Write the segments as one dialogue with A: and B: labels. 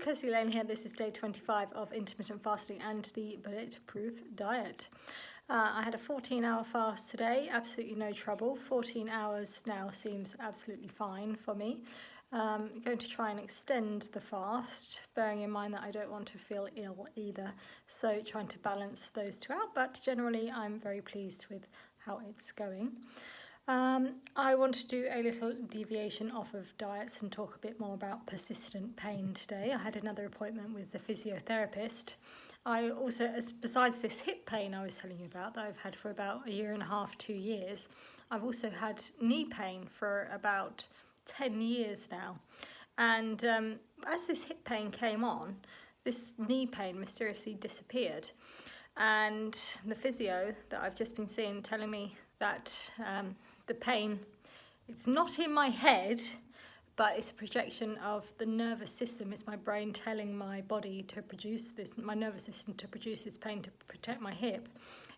A: Kirsty Lane here. This is day 25 of intermittent fasting and the Bulletproof Diet. I had a 14-hour fast today, absolutely no trouble. 14 hours now seems absolutely fine for me. I'm going to try and extend the fast, bearing in mind that I don't want to feel ill either. So trying to balance those two out, but generally I'm very pleased with how it's going. I want to do a little deviation off of diets and talk a bit more about persistent pain today. I had another appointment with the physiotherapist. I also, besides this hip pain I was telling you about that I've had for about 1.5 years, 2 years, I've also had knee pain for about 10 years now. And as this hip pain came on, this knee pain mysteriously disappeared. And the physio that I've just been seeing telling me that the pain, it's not in my head, but it's a projection of the nervous system. It's my brain telling my body to produce this, my nervous system to produce this pain to protect my hip.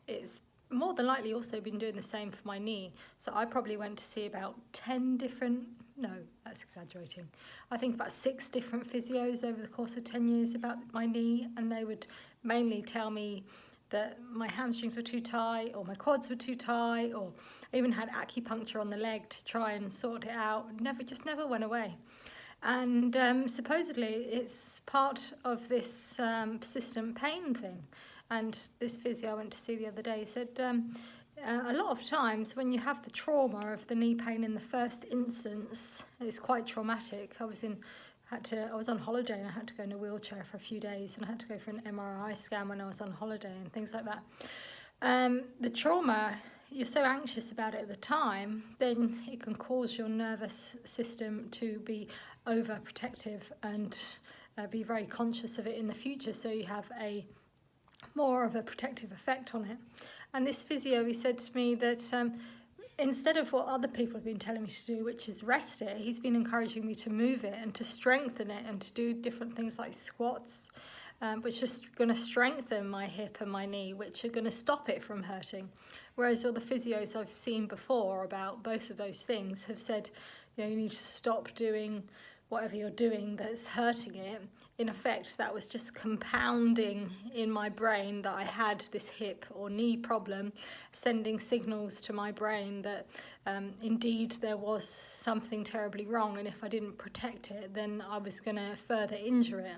A: It's more than likely also been doing the same for my knee. So I probably went to see about 10 different, no, that's exaggerating. I think about 6 different physios over the course of 10 years about my knee, and they would mainly tell me that my hamstrings were too tight or my quads were too tight, or I even had acupuncture on the leg to try and sort it out. Never went away. And supposedly it's part of this persistent pain thing. And this physio I went to see the other day said a lot of times when you have the trauma of the knee pain in the first instance, it's quite traumatic. I was on holiday and I had to go in a wheelchair for a few days, and I had to go for an MRI scan when I was on holiday and things like that. The trauma, you're so anxious about it at the time, then it can cause your nervous system to be overprotective and be very conscious of it in the future, so you have more of a protective effect on it. And this physio, he said to me that instead of what other people have been telling me to do, which is rest it, he's been encouraging me to move it and to strengthen it and to do different things like squats, which is going to strengthen my hip and my knee, which are going to stop it from hurting. Whereas all the physios I've seen before about both of those things have said, you need to stop doing whatever you're doing that's hurting it. In effect, that was just compounding in my brain that I had this hip or knee problem, sending signals to my brain that indeed there was something terribly wrong, and if I didn't protect it, then I was going to further injure it.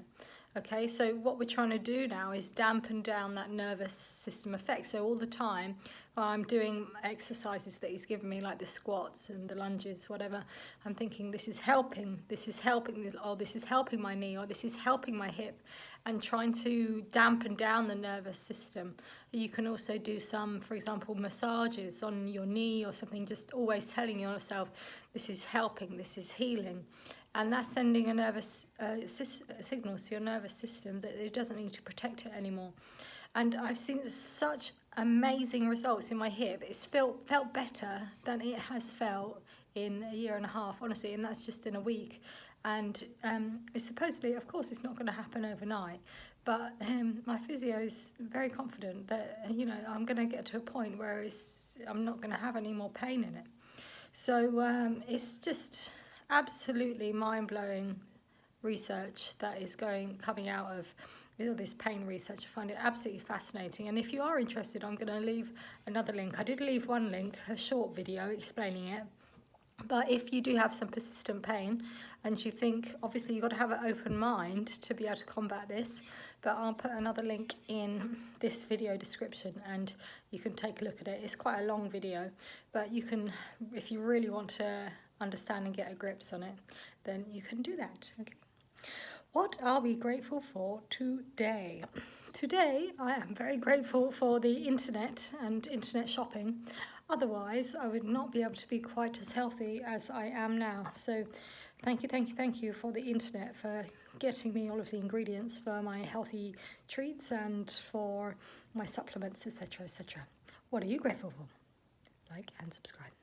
A: Okay, so what we're trying to do now is dampen down that nervous system effect. So all the time while I'm doing exercises that he's given me, like the squats and the lunges, whatever, I'm thinking this is helping, or this is helping my knee, or this is helping my hip, and trying to dampen down the nervous system. You can also do some, for example, massages on your knee or something, just always telling yourself this is helping, this is healing. And that's sending a nervous signal to your nervous system that it doesn't need to protect it anymore. And I've seen such amazing results in my hip. It's felt better than it has felt in 1.5 years, honestly, and that's just in a week. And it's supposedly, of course, it's not going to happen overnight, but my physio is very confident that, I'm going to get to a point where I'm not going to have any more pain in it. So it's just absolutely mind-blowing research that is coming out of all this pain research. I find it absolutely fascinating, and if you are interested, I'm going to leave another link. I did leave one link, a short video explaining it, but if you do have some persistent pain and you think, obviously you've got to have an open mind to be able to combat this, but I'll put another link in this video description and you can take a look at it. It's quite a long video, but you can, if you really want to understand and get a grips on it, then you can do that. Okay. What are we grateful for today? Today I am very grateful for the internet and internet shopping. Otherwise I would not be able to be quite as healthy as I am now. So thank you for the internet, for getting me all of the ingredients for my healthy treats and for my supplements, etc. What are you grateful for? Like and subscribe.